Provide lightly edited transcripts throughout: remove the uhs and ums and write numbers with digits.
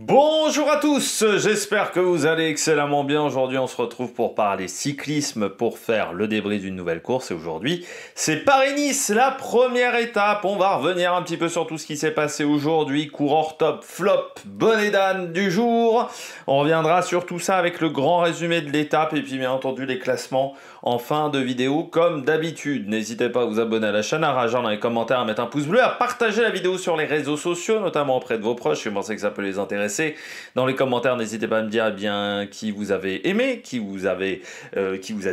Bonjour à tous, j'espère que vous allez excellemment bien. Aujourd'hui on se retrouve pour parler cyclisme, pour faire le débrief d'une nouvelle course. Et aujourd'hui c'est Paris-Nice, la première étape. On va revenir un petit peu sur tout ce qui s'est passé aujourd'hui. Coureur top, flop, bonnet d'âne du jour. On reviendra sur tout ça avec le grand résumé de l'étape. Et puis bien entendu les classements en fin de vidéo comme d'habitude. N'hésitez pas à vous abonner à la chaîne, à réagir dans les commentaires, à mettre un pouce bleu, à partager la vidéo sur les réseaux sociaux, notamment auprès de vos proches si vous pensez que ça peut les intéresser. Dans les commentaires, n'hésitez pas à me dire qui vous avez aimé, qui vous a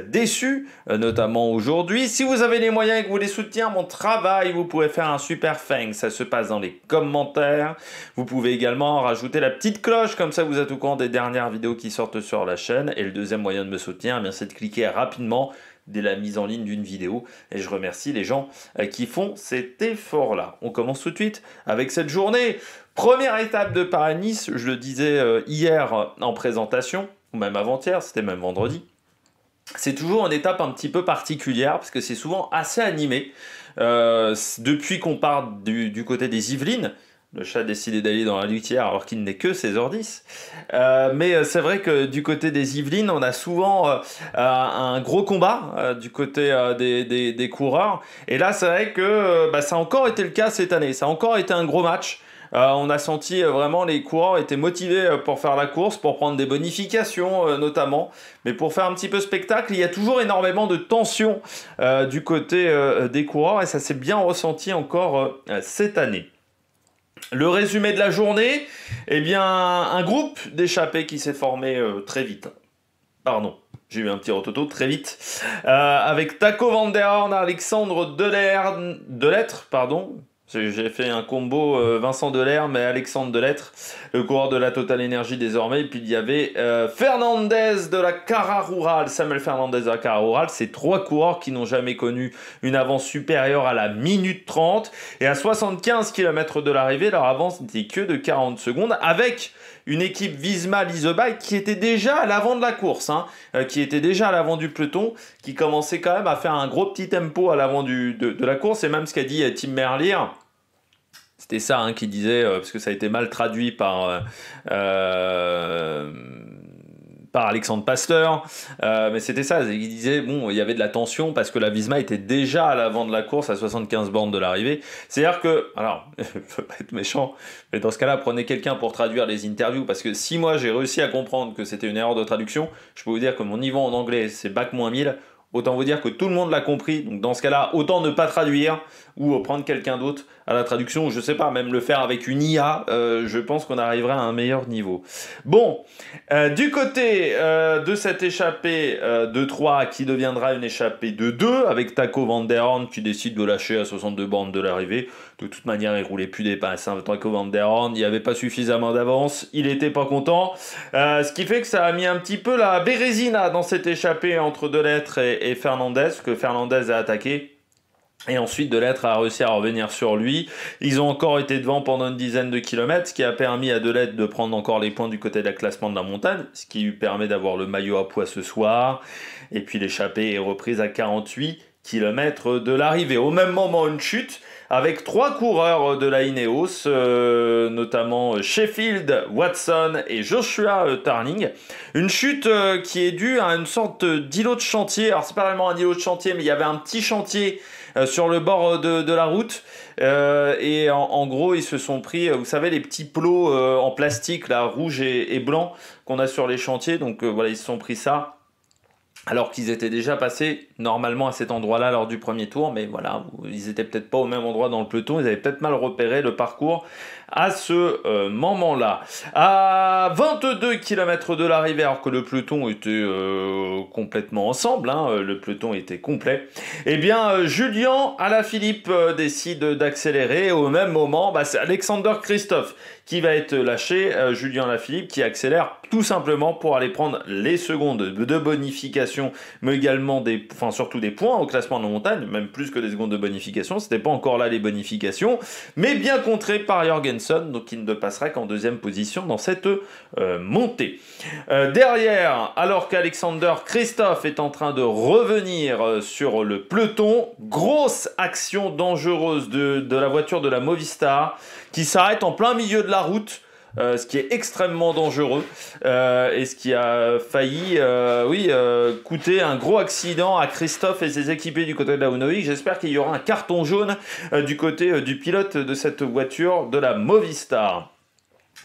déçu, notamment aujourd'hui. Si vous avez les moyens et que vous voulez soutenir mon travail, vous pouvez faire un super thanks. Ça se passe dans les commentaires. Vous pouvez également rajouter la petite cloche, comme ça vous êtes au courant des dernières vidéos qui sortent sur la chaîne. Et le deuxième moyen de me soutenir, c'est de cliquer rapidement dès la mise en ligne d'une vidéo. Et je remercie les gens qui font cet effort-là. On commence tout de suite avec cette journée. Première étape de Paris-Nice, je le disais hier en présentation, ou même avant-hier, c'était même vendredi. C'est toujours une étape un petit peu particulière, parce que c'est souvent assez animé. Depuis qu'on part du côté des Yvelines, le chat a décidé d'aller dans la litière alors qu'il n'est que 16h10. Mais c'est vrai que du côté des Yvelines, on a souvent un gros combat du côté des coureurs. Et là, c'est vrai que ça a encore été le cas cette année. Ça a encore été un gros match. On a senti vraiment les coureurs étaient motivés pour faire la course, pour prendre des bonifications notamment. Mais pour faire un petit peu spectacle, il y a toujours énormément de tension du côté des coureurs. Et ça s'est bien ressenti encore cette année. Le résumé de la journée, eh bien, un groupe d'échappés qui s'est formé très vite. Pardon, j'ai eu un petit rototo très vite. Avec Taco Van Der Horn, Alexandre Delettre, pardon. J'ai fait un combo Vincent Delerme mais Alexandre Delettre, le coureur de la Total Energy désormais. Et puis il y avait Fernandez de la Cara Rural, Samuel Fernandez de la Cara Rural. C'est trois coureurs qui n'ont jamais connu une avance supérieure à la minute 30. Et à 75 km de l'arrivée, leur avance n'était que de 40 secondes avec une équipe Visma Leasebike qui était déjà à l'avant de la course, qui était déjà à l'avant du peloton, qui commençait quand même à faire un gros petit tempo à l'avant de la course. Et même ce qu'a dit Tim Merlier, c'était ça qu'il disait, parce que ça a été mal traduit par Alexandre Pasteur, mais c'était ça, il disait, bon, il y avait de la tension parce que la Visma était déjà à l'avant de la course à 75 bornes de l'arrivée. C'est-à-dire que, alors, je ne veux pas être méchant, mais dans ce cas-là, prenez quelqu'un pour traduire les interviews, parce que si moi j'ai réussi à comprendre que c'était une erreur de traduction, je peux vous dire que mon niveau en anglais c'est bac-1000, autant vous dire que tout le monde l'a compris, donc dans ce cas-là, autant ne pas traduire, ou prendre quelqu'un d'autre à la traduction, ou je sais pas, même le faire avec une IA, je pense qu'on arrivera à un meilleur niveau. Bon, du côté de cette échappée de 3 qui deviendra une échappée de 2, avec Taco Van Der Horn qui décide de lâcher à 62 bornes de l'arrivée. De toute manière, il roulait plus des passes. Taco Van Der Horn, il n'y avait pas suffisamment d'avance, il était pas content. Ce qui fait que ça a mis un petit peu la bérésina dans cette échappée entre Delettre et Fernandez, que Fernandez a attaqué. Et ensuite, Delettre a réussi à revenir sur lui. Ils ont encore été devant pendant une dizaine de kilomètres, ce qui a permis à Delettre de prendre encore les points du côté de la classement de la montagne, ce qui lui permet d'avoir le maillot à pois ce soir. Et puis l'échappée est reprise à 48 km de l'arrivée. Au même moment, une chute avec 3 coureurs de la Ineos, notamment Sheffield, Watson et Joshua Tarling. Une chute qui est due à une sorte d'îlot de chantier. Alors c'est pas vraiment un îlot de chantier, mais il y avait un petit chantier sur le bord de la route. Et en gros, ils se sont pris, vous savez, les petits plots en plastique, là, rouge et blanc, qu'on a sur les chantiers. Donc voilà, ils se sont pris ça. Alors qu'ils étaient déjà passés normalement à cet endroit-là lors du premier tour, mais voilà, ils étaient peut-être pas au même endroit dans le peloton, ils avaient peut-être mal repéré le parcours à ce moment-là. À 22 km de l'arrivée, alors que le peloton était complètement ensemble, le peloton était complet, eh bien Julien Alaphilippe décide d'accélérer. Au même moment, c'est Alexander Kristoff qui va être lâché, Julien Alaphilippe qui accélère tout simplement pour aller prendre les secondes de bonification, mais également surtout des points au classement de la montagne, même plus que des secondes de bonification. C'était pas encore là les bonifications, mais bien contré par Jorgensen, donc il ne passerait qu'en deuxième position dans cette montée. Derrière, alors qu'Alexander Kristoff est en train de revenir sur le peloton, grosse action dangereuse de la voiture de la Movistar qui s'arrête en plein milieu de la route. ce qui est extrêmement dangereux et ce qui a failli coûter un gros accident à Christophe et ses équipiers du côté de la Unoix. J'espère qu'il y aura un carton jaune du côté du pilote de cette voiture de la Movistar.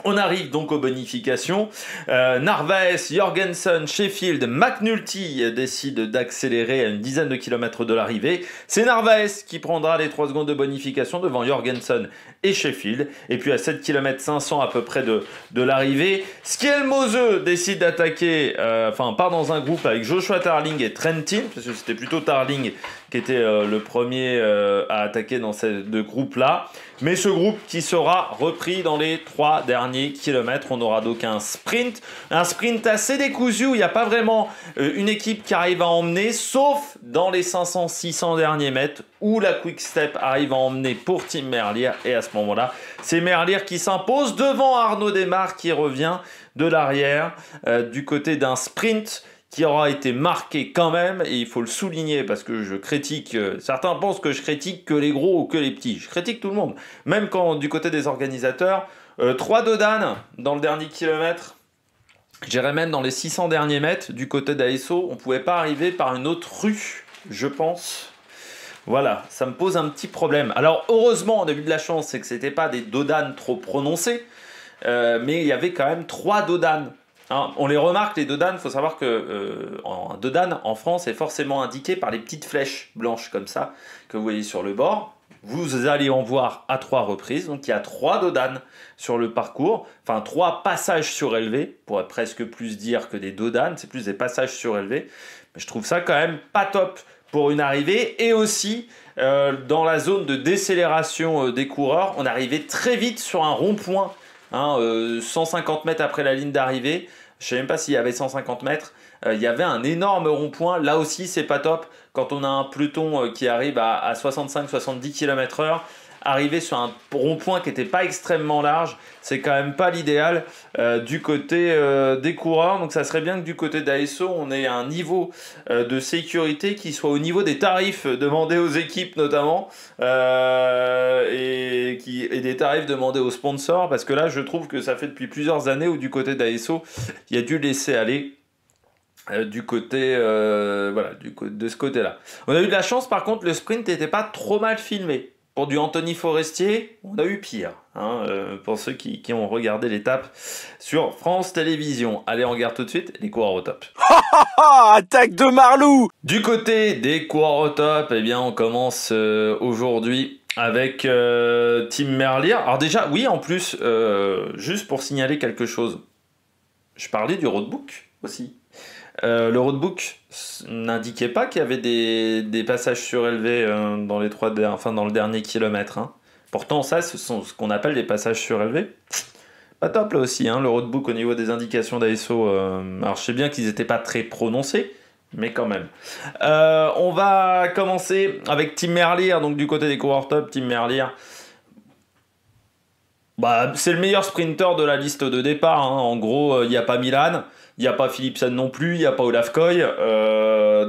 On arrive donc aux bonifications. Narvaez, Jorgensen, Sheffield, McNulty décident d'accélérer à une dizaine de kilomètres de l'arrivée. C'est Narvaez qui prendra les 3 secondes de bonification devant Jorgensen et Sheffield. Et puis à 7 km 500 à peu près de l'arrivée, Skjelmose décide d'attaquer, part dans un groupe avec Joshua Tarling et Trentin, parce que c'était plutôt Tarling qui était le premier à attaquer dans ces 2 groupes-là. Mais ce groupe qui sera repris dans les 3 derniers kilomètres. On aura donc un sprint assez décousu où il n'y a pas vraiment une équipe qui arrive à emmener, sauf dans les 500-600 derniers mètres où la Quick Step arrive à emmener pour Tim Merlier. Et à ce moment-là, c'est Merlier qui s'impose devant Arnaud Démare qui revient de l'arrière du côté d'un sprint qui aura été marqué quand même, et il faut le souligner parce que je critique, certains pensent que je critique que les gros ou que les petits, je critique tout le monde, même quand du côté des organisateurs, 3 dodanes dans le dernier kilomètre, j'irais même dans les 600 derniers mètres, du côté d'ASO, on ne pouvait pas arriver par une autre rue, je pense. Voilà, ça me pose un petit problème. Alors heureusement, on a eu de la chance, c'est que ce n'était pas des dodanes trop prononcés, mais il y avait quand même 3 dodanes. Hein, on les remarque, les dodanes, il faut savoir que un dodane en France est forcément indiqué par les petites flèches blanches comme ça, que vous voyez sur le bord. Vous allez en voir à 3 reprises, donc il y a 3 dodanes sur le parcours, enfin 3 passages surélevés, on pourrait presque plus dire que des dodanes, c'est plus des passages surélevés, mais je trouve ça quand même pas top pour une arrivée, et aussi dans la zone de décélération des coureurs, on arrivait très vite sur un rond-point, 150 mètres après la ligne d'arrivée. Je ne sais même pas s'il y avait 150 mètres. Il y avait un énorme rond-point. Là aussi, c'est pas top. Quand on a un peloton qui arrive à 65-70 km/h, arriver sur un rond-point qui n'était pas extrêmement large, c'est quand même pas l'idéal du côté des coureurs. Donc ça serait bien que du côté d'ASO, on ait un niveau de sécurité qui soit au niveau des tarifs demandés aux équipes notamment, et des tarifs demandés aux sponsors, parce que là je trouve que ça fait depuis plusieurs années où du côté d'ASO, il y a dû laisser aller du côté de ce côté-là. On a eu de la chance, par contre, le sprint n'était pas trop mal filmé. Pour du Anthony Forestier, on a eu pire, pour ceux qui ont regardé l'étape sur France Télévisions. Allez, on regarde tout de suite les coureurs au top. Attaque de Marlou! Du côté des coureurs au top, eh bien, on commence aujourd'hui avec Tim Merlier. Alors déjà, oui, en plus, juste pour signaler quelque chose, je parlais du roadbook aussi. Le roadbook n'indiquait pas qu'il y avait des passages surélevés dans le dernier kilomètre. Hein. Pourtant, ça, ce sont ce qu'on appelle des passages surélevés. Pas top là aussi, le roadbook au niveau des indications d'ASO. Alors, je sais bien qu'ils n'étaient pas très prononcés, mais quand même. On va commencer avec Tim Merlier, donc du côté des coureurs top. Tim Merlier, c'est le meilleur sprinter de la liste de départ. En gros, il n'y a pas Milan. Il n'y a pas Philipsen non plus, il n'y a pas Olaf Koy,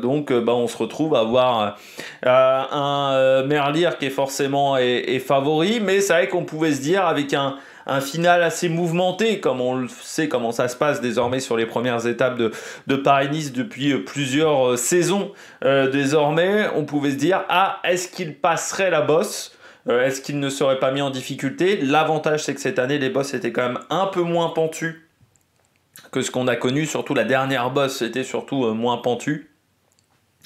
donc on se retrouve à avoir un Merlier qui est forcément est favori, mais c'est vrai qu'on pouvait se dire avec un final assez mouvementé, comme on le sait comment ça se passe désormais sur les premières étapes de Paris-Nice depuis plusieurs saisons désormais, on pouvait se dire est-ce qu'il passerait la bosse ? Est-ce qu'il ne serait pas mis en difficulté ? L'avantage c'est que cette année les bosses étaient quand même un peu moins pentues que ce qu'on a connu, surtout la dernière bosse était surtout moins pentue.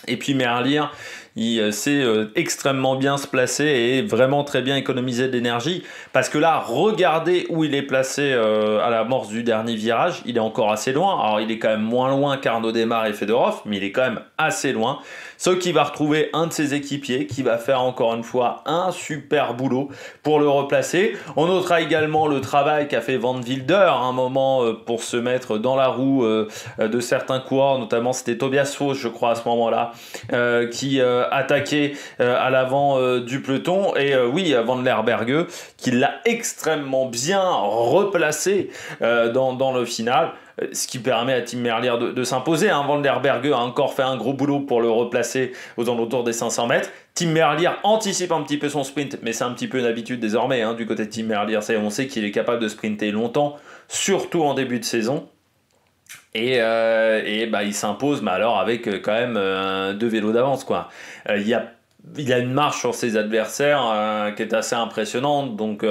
Et puis Merlier, il sait extrêmement bien se placer et vraiment très bien économiser de l'énergie, parce que là, regardez où il est placé à l'amorce du dernier virage, il est encore assez loin. Alors il est quand même moins loin qu'Arnaud Démare et Fedorov, mais il est quand même assez loin. Sauf qu'il va retrouver un de ses équipiers qui va faire encore une fois un super boulot pour le replacer. On notera également le travail qu'a fait Van Wilder à un moment pour se mettre dans la roue de certains coureurs, notamment c'était Tobias Foss je crois à ce moment-là, qui attaquer à l'avant du peloton. Et oui, Van der Berge, qui l'a extrêmement bien replacé dans le final. Ce qui permet à Tim Merlier de s'imposer. Van der Berge a encore fait un gros boulot pour le replacer aux alentours des 500 mètres. Tim Merlier anticipe un petit peu son sprint, mais c'est un petit peu une habitude désormais du côté de Tim Merlier. On sait qu'il est capable de sprinter longtemps, surtout en début de saison. Et il s'impose, mais alors avec quand même 2 vélos d'avance, quoi. Il y a une marche sur ses adversaires qui est assez impressionnante. Donc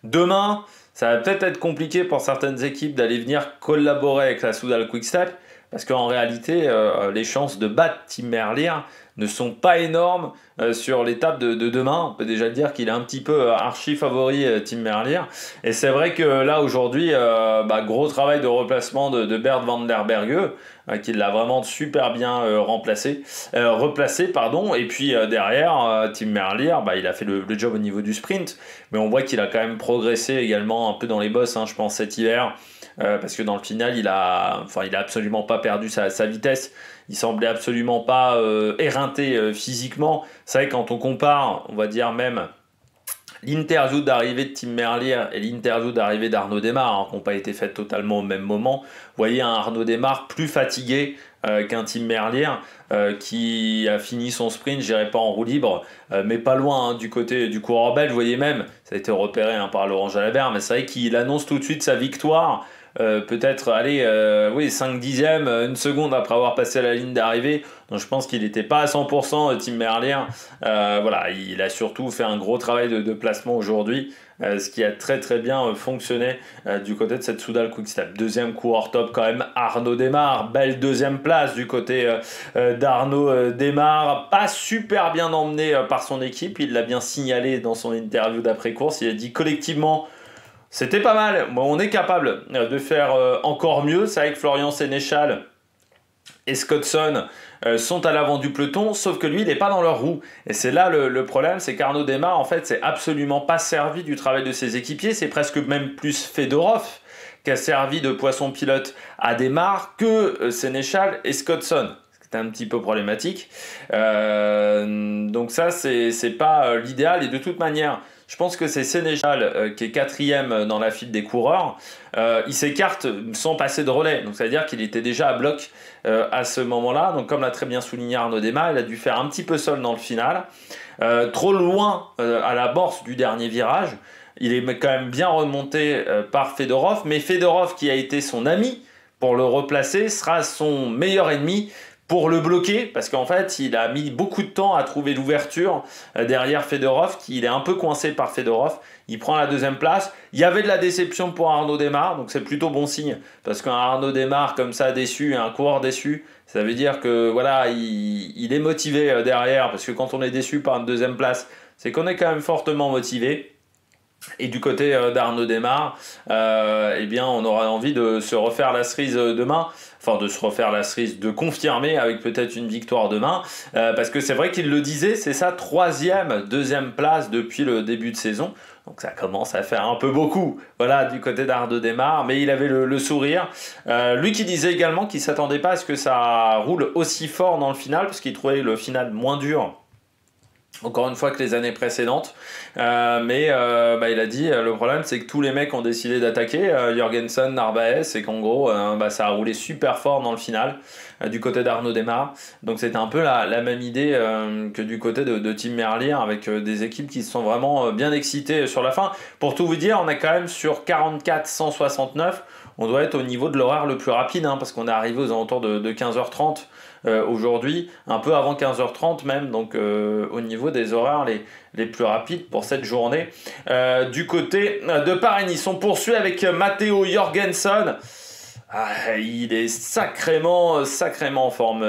demain, ça va peut-être être compliqué pour certaines équipes d'aller venir collaborer avec la Soudal Quick-Step, parce qu'en réalité, les chances de battre Tim Merlier ne sont pas énormes sur l'étape de demain. On peut déjà dire qu'il est un petit peu archi favori, Tim Merlier. Et c'est vrai que là, aujourd'hui, gros travail de replacement de Bert Van der Berge, qui l'a vraiment super bien replacé. Et puis derrière, Tim Merlier, il a fait le job au niveau du sprint. Mais on voit qu'il a quand même progressé également un peu dans les bosses, je pense, cet hiver. Parce que dans le final, il a absolument pas perdu sa vitesse. Il semblait absolument pas éreinté physiquement. C'est vrai que quand on compare, on va dire même l'interview d'arrivée de Tim Merlier et l'interview d'arrivée d'Arnaud Démare, qui n'ont pas été faites totalement au même moment, vous voyez un Arnaud Démare plus fatigué qu'un Tim Merlier qui a fini son sprint, je dirais pas en roue libre, mais pas loin du côté du coureur belge. Vous voyez même, ça a été repéré par Laurent Jalabert, mais c'est vrai qu'il annonce tout de suite sa victoire. Peut-être 5 dixièmes, une seconde après avoir passé la ligne d'arrivée. Donc je pense qu'il n'était pas à 100% Tim Merlier. Il a surtout fait un gros travail de placement aujourd'hui, ce qui a très très bien fonctionné du côté de cette Soudal Quick-Step. Deuxième coureur top quand même, Arnaud Démare. Belle deuxième place du côté d'Arnaud Démare. Pas super bien emmené par son équipe. Il l'a bien signalé dans son interview d'après-course. Il a dit collectivement, c'était pas mal. Bon, on est capable de faire encore mieux. C'est vrai que Florian Sénéchal et Scottson sont à l'avant du peloton, sauf que lui, il n'est pas dans leur roue. Et c'est là le problème, c'est qu'Arnaud Démare, en fait, c'est absolument pas servi du travail de ses équipiers. C'est presque même plus Fedorov qui a servi de poisson pilote à Démare que Sénéchal et Scottson. C'est un petit peu problématique. Donc ça, c'est pas l'idéal. Et de toute manière, je pense que c'est Sénéchal qui est 4e dans la file des coureurs. Il s'écarte sans passer de relais. Donc ça veut dire qu'il était déjà à bloc à ce moment-là. Donc comme l'a très bien souligné Arnaud Démare, il a dû faire un petit peu seul dans le final. Trop loin à la borse du dernier virage. Il est quand même bien remonté par Fedorov. Mais Fedorov, qui a été son ami pour le replacer, sera son meilleur ennemi pour le bloquer, parce qu'en fait, il a mis beaucoup de temps à trouver l'ouverture derrière Fedorov, il est un peu coincé par Fedorov. Il prend la deuxième place. Il y avait de la déception pour Arnaud Démare, donc c'est plutôt bon signe, parce qu'un Arnaud Démare comme ça déçu, un coureur déçu, ça veut dire que voilà, il est motivé derrière, parce que quand on est déçu par une deuxième place, c'est qu'on est quand même fortement motivé. Et du côté d'Arnaud Démare, on aura envie de se refaire la cerise demain, de confirmer avec peut-être une victoire demain, parce que c'est vrai qu'il le disait, c'est sa deuxième place depuis le début de saison. Donc ça commence à faire un peu beaucoup, du côté d'Arnaud Démare, mais il avait le sourire. Lui qui disait également qu'il ne s'attendait pas à ce que ça roule aussi fort dans le final, parce qu'il trouvait le final moins dur, encore une fois, que les années précédentes. Il a dit, le problème c'est que tous les mecs ont décidé d'attaquer, Jorgensen, Narvaez, et qu'en gros ça a roulé super fort dans le final du côté d'Arnaud Démare. Donc c'était un peu la même idée que du côté de Tim Merlier, avec des équipes qui se sont vraiment bien excitées sur la fin. Pour tout vous dire, on est quand même sur 44-169. On doit être au niveau de l'horaire le plus rapide, parce qu'on est arrivé aux alentours de 15h30 aujourd'hui, un peu avant 15h30 même, donc au niveau des horaires les plus rapides pour cette journée. Du côté de Paris-Nice, on poursuit avec Matteo Jorgensen. Il est sacrément en forme,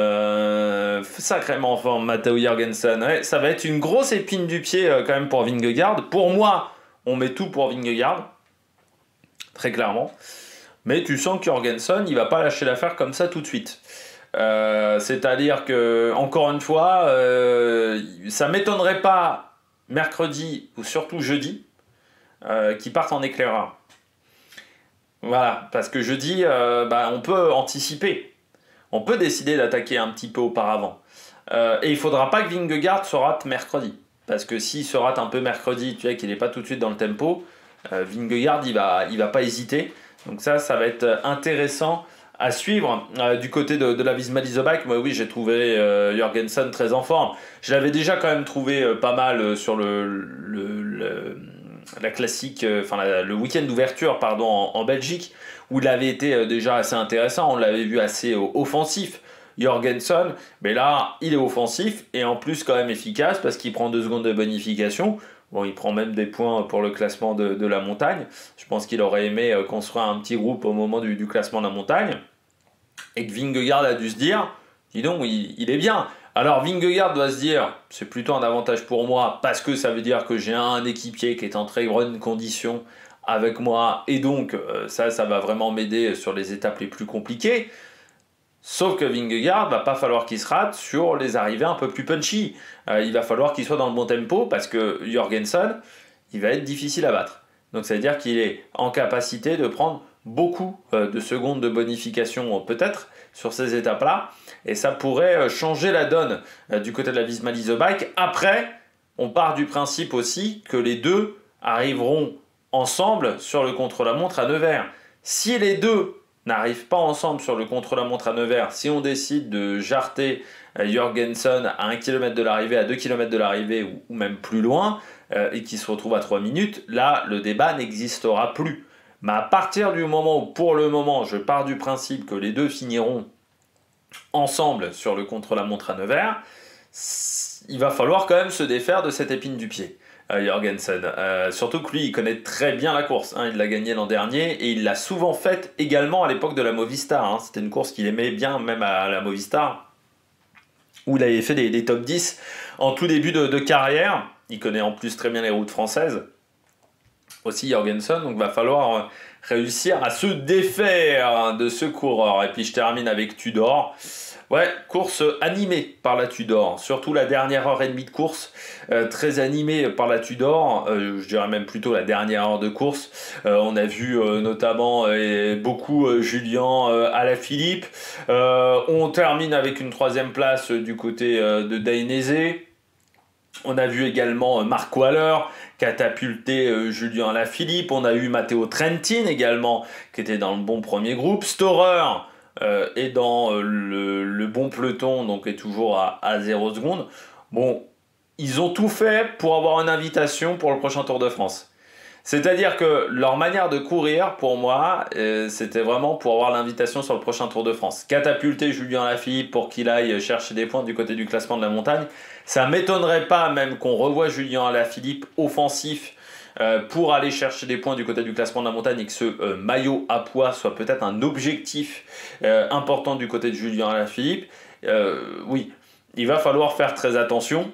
Matteo Jorgensen. Ouais, ça va être une grosse épine du pied quand même pour Vingegaard. Pour moi, on met tout pour Vingegaard, très clairement. Mais tu sens que Jorgensen, il va pas lâcher l'affaire comme ça tout de suite. C'est-à-dire que, encore une fois, ça m'étonnerait pas mercredi ou surtout jeudi qu'ils partent en éclaireur. Voilà, parce que jeudi, on peut anticiper. On peut décider d'attaquer un petit peu auparavant. Et il faudra pas que Vingegaard se rate mercredi. Parce que s'il se rate un peu mercredi, tu vois qu'il n'est pas tout de suite dans le tempo, Vingegaard, il va pas hésiter. Donc ça va être intéressant à suivre. Du côté de la Visma Leasebike, moi oui, j'ai trouvé Jorgensen très en forme. Je l'avais déjà quand même trouvé pas mal sur la classique, le week-end d'ouverture en Belgique, où il avait été déjà assez intéressant. On l'avait vu assez offensif. Jorgensen, mais là, il est offensif et en plus quand même efficace parce qu'il prend 2 secondes de bonification. Bon, il prend même des points pour le classement de la montagne. Je pense qu'il aurait aimé construire un petit groupe au moment du classement de la montagne. Et que Vingegaard a dû se dire, dis donc, il est bien. Alors Vingegaard doit se dire, c'est plutôt un avantage pour moi parce que ça veut dire que j'ai un équipier qui est en très bonne condition avec moi et donc ça va vraiment m'aider sur les étapes les plus compliquées. Sauf que Vingegaard, va pas falloir qu'il se rate sur les arrivées un peu plus punchy. Il va falloir qu'il soit dans le bon tempo parce que Jorgensen, il va être difficile à battre. Donc ça veut dire qu'il est en capacité de prendre beaucoup de secondes de bonification peut-être sur ces étapes-là. Et ça pourrait changer la donne du côté de la Visma Leasebike. Après, on part du principe aussi que les deux arriveront ensemble sur le contre-la-montre à Nevers. Si les deux n'arrivent pas ensemble sur le contre-la-montre à Nevers, si on décide de jarter Jorgensen à 1 km de l'arrivée, à 2 km de l'arrivée ou même plus loin, et qu'il se retrouve à 3 minutes, là, le débat n'existera plus. Mais à partir du moment où, pour le moment, je pars du principe que les deux finiront ensemble sur le contre-la-montre à Nevers, il va falloir quand même se défaire de cette épine du pied. Jorgensen. Surtout que lui, il connaît très bien la course. Il l'a gagné l'an dernier et il l'a souvent faite également à l'époque de la Movistar. C'était une course qu'il aimait bien, même à la Movistar, où il avait fait des top 10 en tout début de carrière. Il connaît en plus très bien les routes françaises. Aussi Jorgensen, donc va falloir réussir à se défaire de ce coureur. Et puis je termine avec Tudor. Ouais, course animée par la Tudor, surtout la dernière heure et demie de course, très animée par la Tudor, je dirais même plutôt la dernière heure de course. On a vu notamment beaucoup Julien Alaphilippe. On termine avec une 3e place du côté de Dainese. On a vu également Mark Waller catapulter Julien Alaphilippe. On a eu Matteo Trentin également qui était dans le bon premier groupe. Storer est dans le bon peloton, donc est toujours à 0 secondes. Bon, ils ont tout fait pour avoir une invitation pour le prochain Tour de France. C'est-à-dire que leur manière de courir, pour moi, c'était vraiment pour avoir l'invitation sur le prochain Tour de France. Catapulter Julien Alaphilippe pour qu'il aille chercher des points du côté du classement de la montagne. Ça ne m'étonnerait pas même qu'on revoie Julien Alaphilippe offensif pour aller chercher des points du côté du classement de la montagne et que ce maillot à poids soit peut-être un objectif important du côté de Julien Alaphilippe. Oui, il va falloir faire très attention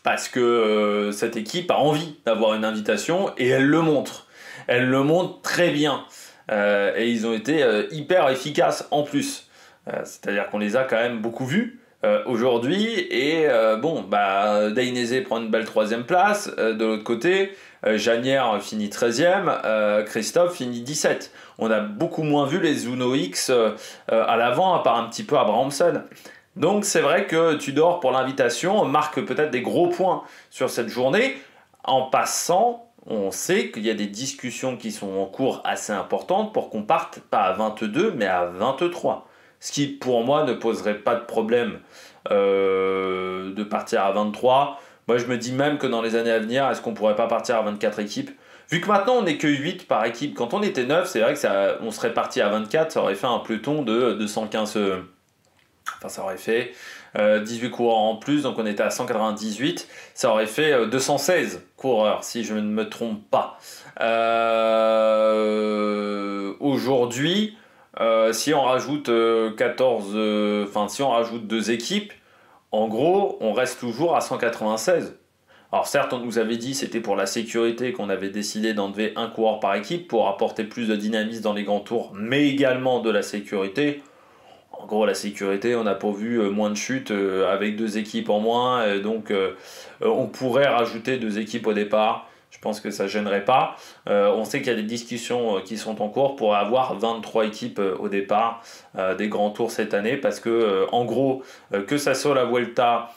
parce que cette équipe a envie d'avoir une invitation et elle le montre. Elle le montre très bien. Et ils ont été hyper efficaces en plus. C'est-à-dire qu'on les a quand même beaucoup vus aujourd'hui. Et Dainese prend une belle 3e place. De l'autre côté, Janière finit 13e. Christophe finit 17. On a beaucoup moins vu les Uno X à l'avant, à part un petit peu Abrahamsen. Donc c'est vrai que Tudor pour l'invitation marque peut-être des gros points sur cette journée. En passant, on sait qu'il y a des discussions qui sont en cours assez importantes pour qu'on parte pas à 22 mais à 23. Ce qui pour moi ne poserait pas de problème de partir à 23. Moi je me dis même que dans les années à venir, est-ce qu'on pourrait pas partir à 24 équipes ? Vu que maintenant on n'est que 8 par équipe, quand on était 9, c'est vrai que on serait parti à 24, ça aurait fait un peloton de 215... Enfin, ça aurait fait 18 coureurs en plus, donc on était à 198. Ça aurait fait 216 coureurs, si je ne me trompe pas. Aujourd'hui, si on rajoute 14, si on rajoute 2 équipes, en gros, on reste toujours à 196. Alors certes, on nous avait dit que c'était pour la sécurité qu'on avait décidé d'enlever un coureur par équipe pour apporter plus de dynamisme dans les grands tours, mais également de la sécurité. En gros, la sécurité, on a pourvu moins de chutes avec 2 équipes en moins, donc on pourrait rajouter 2 équipes au départ. Je pense que ça gênerait pas. On sait qu'il y a des discussions qui sont en cours pour avoir 23 équipes au départ des grands tours cette année parce que, en gros, que ça soit la Vuelta,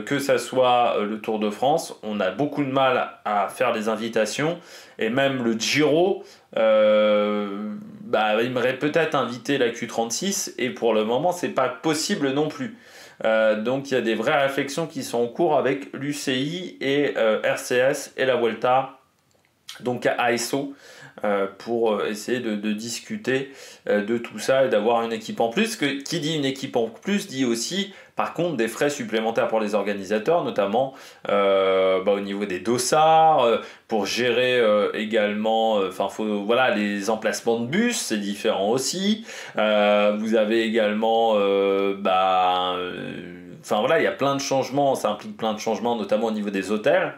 que ça soit le Tour de France, on a beaucoup de mal à faire des invitations et même le Giro, il m'aurait peut-être invité la Q36 et pour le moment, c'est pas possible non plus. Donc il y a des vraies réflexions qui sont en cours avec l'UCI et RCS et la Vuelta, donc ASO, pour essayer de discuter de tout ça et d'avoir une équipe en plus. Qui dit une équipe en plus dit aussi par contre des frais supplémentaires pour les organisateurs, notamment au niveau des dossards, pour gérer également voilà, les emplacements de bus, c'est différent aussi. Vous avez également voilà, il y a plein de changements, ça implique plein de changements, notamment au niveau des hôtels.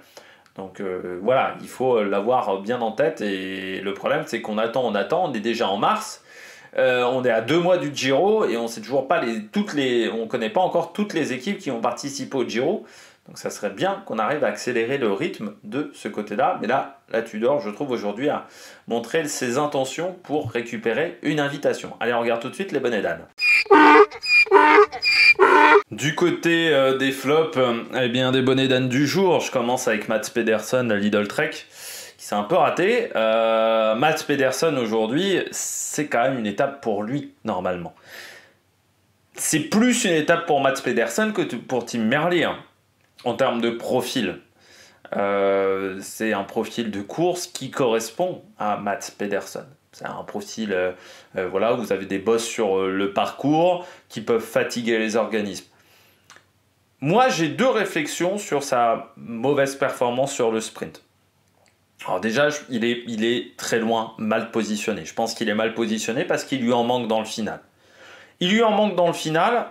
Donc voilà, il faut l'avoir bien en tête. Et le problème, c'est qu'on attend, on est déjà en mars. On est à 2 mois du Giro et on sait toujours pas on connaît pas encore toutes les équipes qui ont participé au Giro. Donc ça serait bien qu'on arrive à accélérer le rythme de ce côté-là. Mais là, la Tudor, je trouve aujourd'hui, a montré ses intentions pour récupérer une invitation. Allez, on regarde tout de suite les bonnets d'âne. Du côté des flops, des bonnets d'âne du jour, je commence avec Mats Pedersen, Lidl Trek, qui s'est un peu raté. Mats Pedersen aujourd'hui, c'est quand même une étape pour lui, normalement. C'est plus une étape pour Mats Pedersen que pour Tim Merlier, en termes de profil. C'est un profil de course qui correspond à Mats Pedersen. C'est un profil, où vous avez des bosses sur le parcours qui peuvent fatiguer les organismes. Moi, j'ai 2 réflexions sur sa mauvaise performance sur le sprint. Alors déjà, il est très loin, mal positionné. Je pense qu'il est mal positionné parce qu'il lui en manque dans le final. Il lui en manque dans le final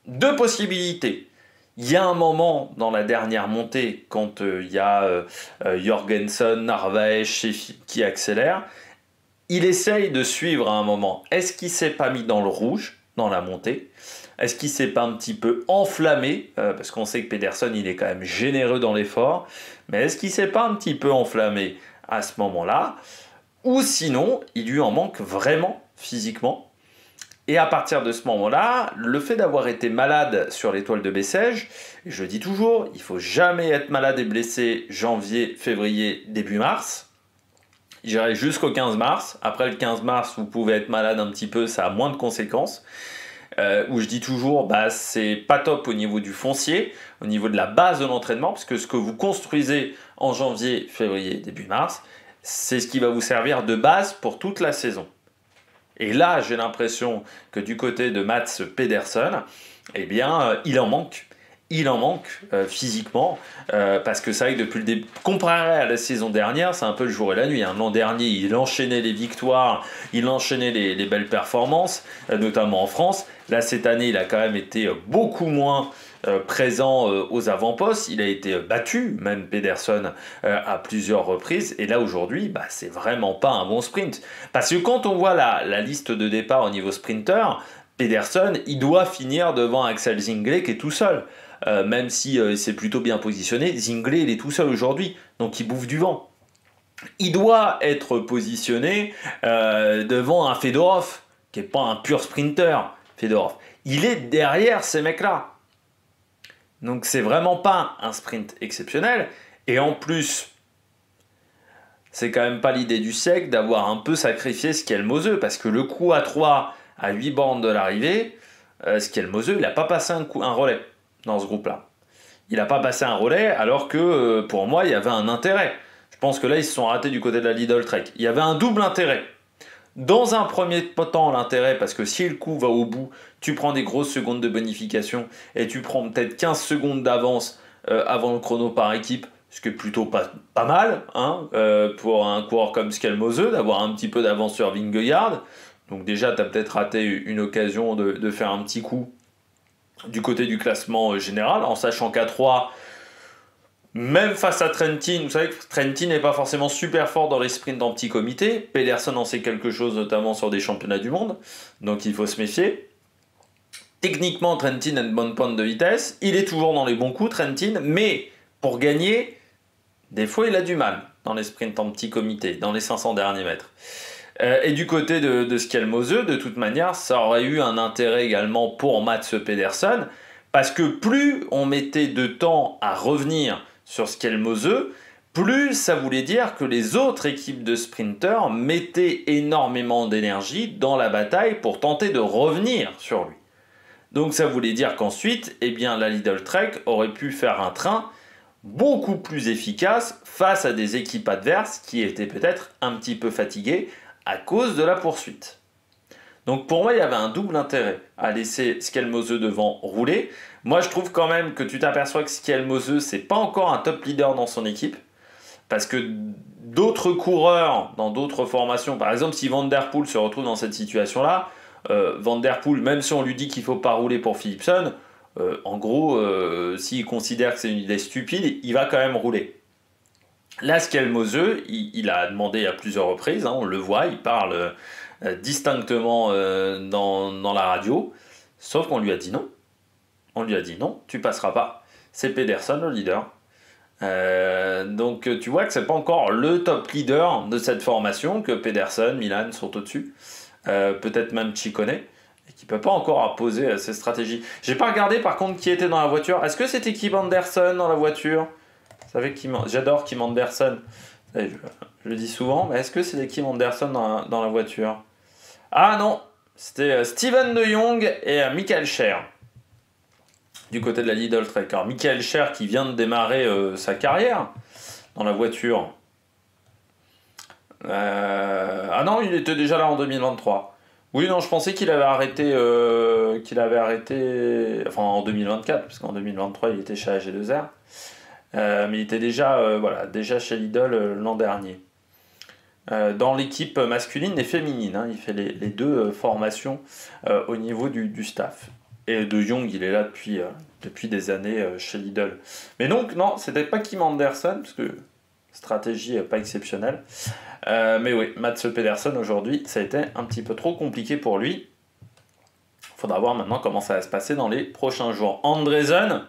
2 possibilités. Il y a un moment dans la dernière montée, quand il y a Jorgensen, Narvaez, Sheffield qui accélèrent, il essaye de suivre à un moment. Est-ce qu'il ne s'est pas mis dans le rouge, dans la montée ? Est-ce qu'il ne s'est pas un petit peu enflammé ? Parce qu'on sait que Pedersen, il est quand même généreux dans l'effort. Mais est-ce qu'il ne s'est pas un petit peu enflammé à ce moment-là ? Ou sinon, il lui en manque vraiment physiquement. Et à partir de ce moment-là, le fait d'avoir été malade sur l'étoile de Bessèges, et je le dis toujours, il ne faut jamais être malade et blessé janvier, février, début mars. J'irai jusqu'au 15 mars. Après le 15 mars, vous pouvez être malade un petit peu, ça a moins de conséquences. Où je dis toujours, c'est pas top au niveau du foncier, au niveau de la base de l'entraînement, parce que ce que vous construisez en janvier, février, début mars, c'est ce qui va vous servir de base pour toute la saison. Et là, j'ai l'impression que du côté de Mats Pedersen, il en manque. Il en manque physiquement, parce que c'est vrai que depuis le début, comparé à la saison dernière, c'est un peu le jour et la nuit. L'an dernier, il enchaînait les victoires, il enchaînait les belles performances, notamment en France. Là, cette année, il a quand même été beaucoup moins présent aux avant-postes. Il a été battu, même Pedersen, à plusieurs reprises. Et là, aujourd'hui, c'est vraiment pas un bon sprint. Parce que quand on voit la liste de départ au niveau sprinter, Pedersen, il doit finir devant Axel Zingler qui est tout seul. Même si c'est plutôt bien positionné, Zingler il est tout seul aujourd'hui, donc il bouffe du vent. Il doit être positionné devant un Fedorov, qui n'est pas un pur sprinter, Fedorov. Il est derrière ces mecs-là. Donc c'est vraiment pas un sprint exceptionnel. Et en plus, c'est quand même pas l'idée du siècle d'avoir un peu sacrifié Skelmoseux, parce que le coup à 3 à 8 bornes de l'arrivée, Skelmoseux, il n'a pas passé un relais dans ce groupe-là. Il n'a pas passé un relais alors que pour moi il y avait un intérêt. Je pense que là ils se sont ratés du côté de la Lidl Trek. Il y avait un double intérêt. Dans un premier temps l'intérêt parce que si le coup va au bout, tu prends des grosses secondes de bonification et tu prends peut-être 15 secondes d'avance avant le chrono par équipe, ce qui est plutôt pas mal pour un coureur comme Skelmoseux d'avoir un petit peu d'avance sur Vingegaard. Donc déjà tu as peut-être raté une occasion de faire un petit coup du côté du classement général, en sachant qu'à 3, même face à Trentin, vous savez que Trentin n'est pas forcément super fort dans les sprints en petit comité. Pedersen en sait quelque chose, notamment sur des championnats du monde, donc il faut se méfier. Techniquement, Trentin a une bonne pointe de vitesse, il est toujours dans les bons coups, Trentin, mais pour gagner, des fois il a du mal. dans les sprints en petit comité, dans les 500 derniers mètres. Et du côté de Skelmose, de toute manière, ça aurait eu un intérêt également pour Mats Pedersen, parce que plus on mettait de temps à revenir sur Skelmose, plus ça voulait dire que les autres équipes de sprinteurs mettaient énormément d'énergie dans la bataille pour tenter de revenir sur lui. Donc ça voulait dire qu'ensuite, eh bien, la Lidl Trek aurait pu faire un train beaucoup plus efficace face à des équipes adverses qui étaient peut-être un petit peu fatiguées à cause de la poursuite. Donc pour moi, il y avait un double intérêt à laisser Skelmose devant rouler. Moi, je trouve quand même que tu t'aperçois que Skelmose, c'est pas encore un top leader dans son équipe. Parce que d'autres coureurs dans d'autres formations, par exemple, si Van Der Poel se retrouve dans cette situation-là, Van Der Poel, même si on lui dit qu'il ne faut pas rouler pour Philipsen, en gros, s'il considère que c'est une idée stupide, il va quand même rouler. Là, Skelmose, il a demandé à plusieurs reprises, on le voit, il parle distinctement dans la radio, sauf qu'on lui a dit non. On lui a dit non, tu passeras pas. C'est Pedersen le leader. Donc tu vois que c'est pas encore le top leader de cette formation, que Pedersen, Milan sont au-dessus, peut-être même Ciccone, et qui peut pas encore imposer ses stratégies. J'ai pas regardé par contre qui était dans la voiture. Est-ce que c'était Kim Anderson dans la voiture? Vous savez, j'adore Kim Anderson, je le dis souvent, mais est-ce que c'était Kim Anderson dans la voiture? Ah non, c'était Steven de Jong et Michael Scher du côté de la Lidl Trek. Alors Michael Scher qui vient de démarrer sa carrière dans la voiture. Ah non, il était déjà là en 2023. Oui, non, je pensais qu'il avait arrêté, enfin en 2024, parce qu'en 2023 il était chez AG2R. Mais il était déjà chez Lidl l'an dernier. Dans l'équipe masculine et féminine, il fait les deux formations au niveau du staff. Et De Jong, il est là depuis des années chez Lidl. Mais donc, non, c'était pas Kim Anderson, parce que stratégie pas exceptionnelle. Mais oui, Mats Pedersen aujourd'hui, ça a été un petit peu trop compliqué pour lui. Il faudra voir maintenant comment ça va se passer dans les prochains jours. Andresen,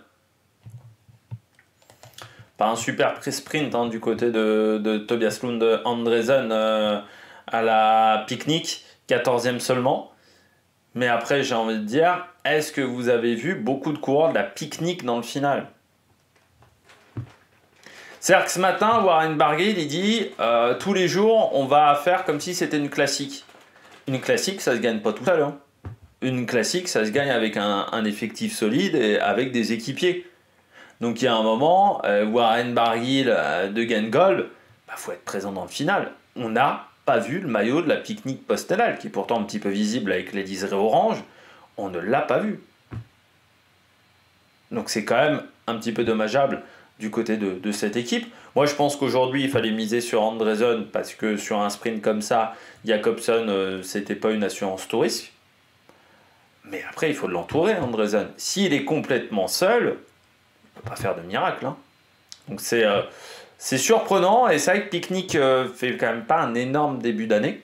pas un super pré-sprint du côté de Tobias Lund Andresen à la pique-nique, 14e seulement. Mais après, j'ai envie de dire, est-ce que vous avez vu beaucoup de coureurs de la pique-nique dans le final? C'est-à-dire que ce matin, Warren Barguil, il dit tous les jours, on va faire comme si c'était une classique. Une classique, ça se gagne pas tout seul. Une classique, ça se gagne avec un effectif solide et avec des équipiers. Donc il y a un moment, Warren Barguil de Gangol, faut être présent dans le final. On n'a pas vu le maillot de la pique-nique Postelal, qui est pourtant un petit peu visible avec les liserés orange. On ne l'a pas vu. Donc c'est quand même un petit peu dommageable du côté de cette équipe. Moi je pense qu'aujourd'hui il fallait miser sur Andresen, parce que sur un sprint comme ça, Jakobsen, c'était pas une assurance tout risque. Mais après il faut l'entourer, Andresen. S'il est complètement seul, il ne peut pas faire de miracle. Donc c'est surprenant, et c'est vrai que Picnic fait quand même pas un énorme début d'année,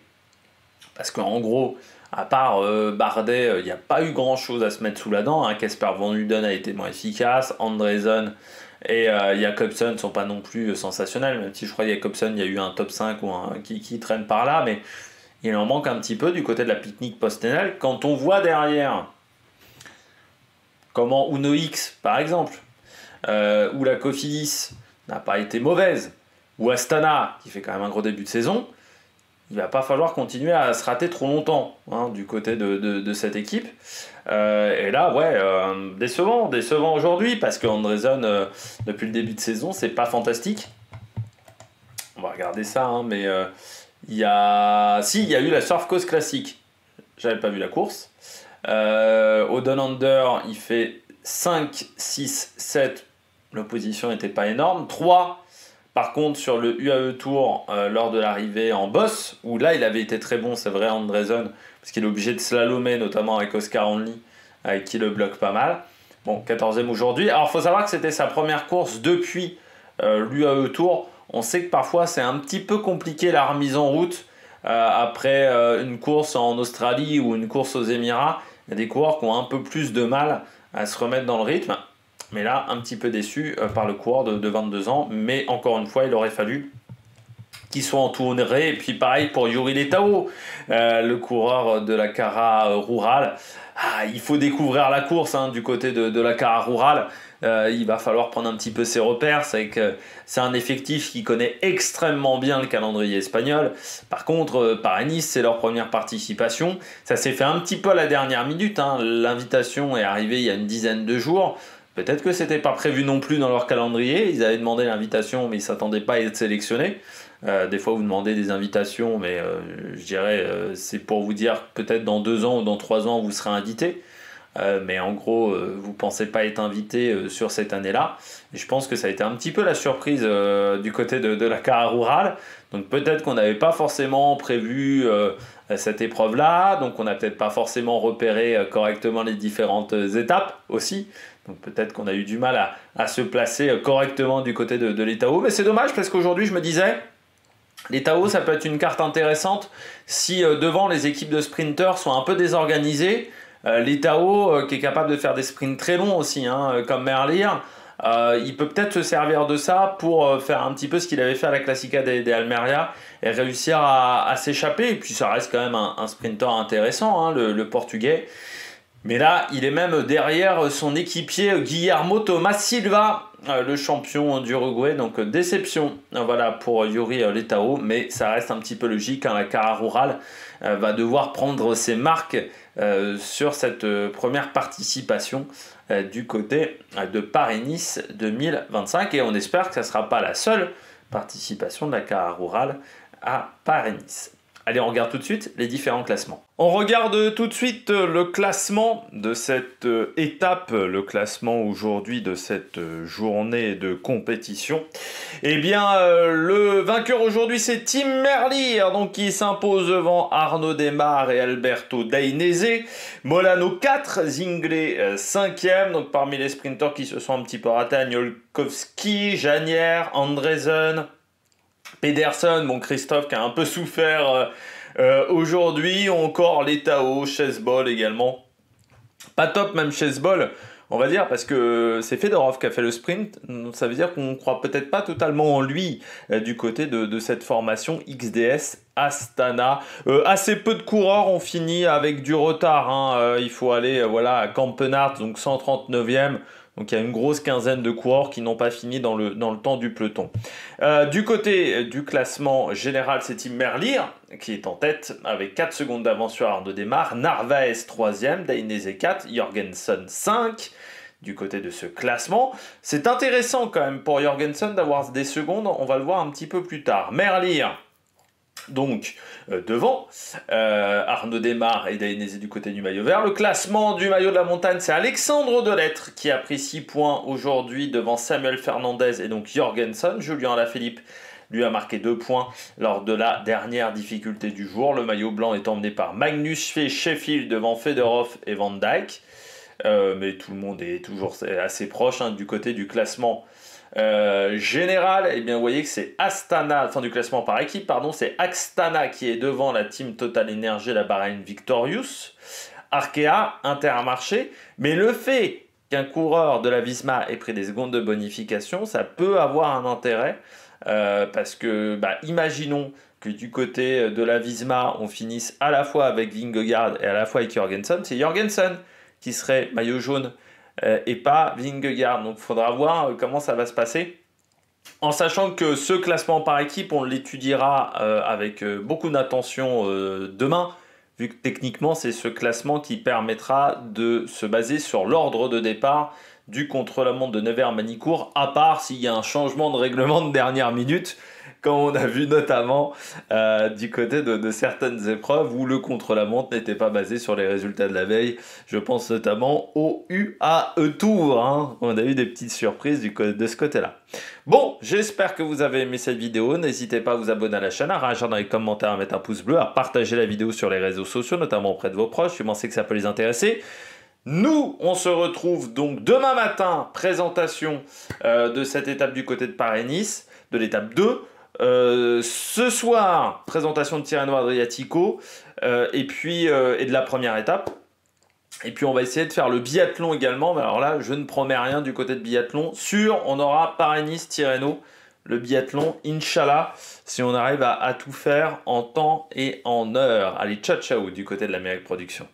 parce qu'en gros, à part Bardet, il n'y a pas eu grand chose à se mettre sous la dent. Casper Van Uden a été moins efficace, Andresen et Jakobsen ne sont pas non plus sensationnels, même si je crois que Jakobsen, il y a eu un top 5 ou qui traîne par là, mais il en manque un petit peu du côté de la pique-nique Postelal. Quand on voit derrière comment Uno X, par exemple, ou la Cofidis n'a pas été mauvaise, ou Astana, qui fait quand même un gros début de saison, il va pas falloir continuer à se rater trop longtemps du côté de cette équipe. Et là, décevant aujourd'hui, parce que Andresen, depuis le début de saison, c'est pas fantastique. On va regarder ça, mais il y a eu la Surf Coast Classic. J'avais pas vu la course. Au Down Under, il fait 5, 6, 7. L'opposition n'était pas énorme. 3, par contre, sur le UAE Tour, lors de l'arrivée en boss, où là, il avait été très bon, c'est vrai, Andresen, parce qu'il est obligé de slalomer, notamment avec Oscar Only, qui le bloque pas mal. Bon, 14e aujourd'hui. Alors, il faut savoir que c'était sa première course depuis l'UAE Tour. On sait que parfois, c'est un petit peu compliqué la remise en route après une course en Australie ou une course aux Émirats. Il y a des coureurs qui ont un peu plus de mal à se remettre dans le rythme. Mais là, un petit peu déçu par le coureur de 22 ans. Mais encore une fois, il aurait fallu qui sont entourés. Et puis pareil pour Yuri Letao, le coureur de la Cara Rural. Il faut découvrir la course du côté de la Cara Rural. Il va falloir prendre un petit peu ses repères. C'est que c'est un effectif qui connaît extrêmement bien le calendrier espagnol. Par contre, Paris-Nice, c'est leur première participation. Ça s'est fait un petit peu à la dernière minute. L'invitation est arrivée il y a une dizaine de jours. Peut-être que c'était pas prévu non plus dans leur calendrier. Ils avaient demandé l'invitation, mais ils s'attendaient pas à être sélectionnés. Des fois, vous demandez des invitations, mais je dirais c'est pour vous dire peut-être dans 2 ans ou dans 3 ans, vous serez invité. Mais en gros, vous ne pensez pas être invité sur cette année-là. Et je pense que ça a été un petit peu la surprise du côté de la Cara Rural. Donc peut-être qu'on n'avait pas forcément prévu cette épreuve-là. Donc on n'a peut-être pas forcément repéré correctement les différentes étapes aussi. Donc peut-être qu'on a eu du mal à se placer correctement du côté de l'Etao. Mais c'est dommage parce qu'aujourd'hui, je me disais, l'Etao, ça peut être une carte intéressante si devant les équipes de sprinters sont un peu désorganisées. L'Etao, qui est capable de faire des sprints très longs aussi, comme Merlier, il peut peut-être se servir de ça pour faire un petit peu ce qu'il avait fait à la Classica de Almeria et réussir à s'échapper. Et puis ça reste quand même un sprinter intéressant, le Portugais. Mais là, il est même derrière son équipier Guillermo Thomas Silva, le champion d'Uruguay. Donc déception voilà, pour Yuri Letao, mais ça reste un petit peu logique. La Cara Rural va devoir prendre ses marques sur cette première participation du côté de Paris-Nice 2025. Et on espère que ça ne sera pas la seule participation de la Cara Rural à Paris-Nice. Allez, on regarde tout de suite les différents classements. On regarde tout de suite le classement de cette étape, le classement aujourd'hui de cette journée de compétition. Eh bien, le vainqueur aujourd'hui, c'est Tim Merlier, donc qui s'impose devant Arnaud Démare et Alberto Dainese. Molano 4, Zinglé 5e, donc parmi les sprinteurs qui se sont un petit peu ratés, Agnolokowski, Janière, Andresen, Pedersen, bon Christophe qui a un peu souffert aujourd'hui, encore Letao, Chesbol également. Pas top même Chesbol, on va dire, parce que c'est Fedorov qui a fait le sprint, donc ça veut dire qu'on ne croit peut-être pas totalement en lui du côté de cette formation XDS Astana. Assez peu de coureurs ont fini avec du retard, il faut aller à Campenart, donc 139e. Donc il y a une grosse quinzaine de coureurs qui n'ont pas fini dans le temps du peloton. Du côté du classement général, c'est Tim Merlier qui est en tête avec 4 secondes d'avance sur Arnaud Démare. Narvaez 3e, Dainese 4, Jorgensen 5. Du côté de ce classement, c'est intéressant quand même pour Jorgensen d'avoir des secondes, on va le voir un petit peu plus tard. Merlier, donc devant Arnaud Démare et Dainese du côté du maillot vert. Le classement du maillot de la montagne, c'est Alexandre Delettre qui a pris 6 points aujourd'hui devant Samuel Fernandez et donc Jorgensen. Julien Alaphilippe lui a marqué 2 points lors de la dernière difficulté du jour. Le maillot blanc est emmené par Magnus Sheffield devant Fedorov et Van Dijk. Mais tout le monde est toujours assez proche du côté du classement général. Eh bien, vous voyez que c'est Astana, enfin du classement par équipe, pardon, c'est Astana qui est devant la team Total Energy, la Bahrain Victorious, Arkea, Intermarché. Mais le fait qu'un coureur de la Visma ait pris des secondes de bonification, ça peut avoir un intérêt parce que, imaginons que du côté de la Visma, on finisse à la fois avec Vingegaard et à la fois avec Jorgensen. C'est Jorgensen qui serait maillot jaune et pas Vingegaard. Donc il faudra voir comment ça va se passer. En sachant que ce classement par équipe, on l'étudiera avec beaucoup d'attention demain, vu que techniquement c'est ce classement qui permettra de se baser sur l'ordre de départ du contre-la-montre de Nevers-Manicourt, à part s'il y a un changement de règlement de dernière minute, comme on a vu notamment du côté de certaines épreuves où le contre-la-montre n'était pas basé sur les résultats de la veille. Je pense notamment au UAE Tour. On a eu des petites surprises de ce côté-là. Bon, j'espère que vous avez aimé cette vidéo. N'hésitez pas à vous abonner à la chaîne, à réagir dans les commentaires, à mettre un pouce bleu, à partager la vidéo sur les réseaux sociaux, notamment auprès de vos proches, si vous pensez que ça peut les intéresser. Nous, on se retrouve donc demain matin, présentation de cette étape du côté de Paris-Nice, de l'étape 2. Ce soir, présentation de Tirreno Adriatico et de la première étape. Et puis on va essayer de faire le biathlon également. Mais alors là, je ne promets rien du côté de biathlon. On aura Paris-Nice, Tirreno le biathlon, Inch'Allah, si on arrive à tout faire en temps et en heure. Allez, ciao ciao du côté de l'Amérique Production.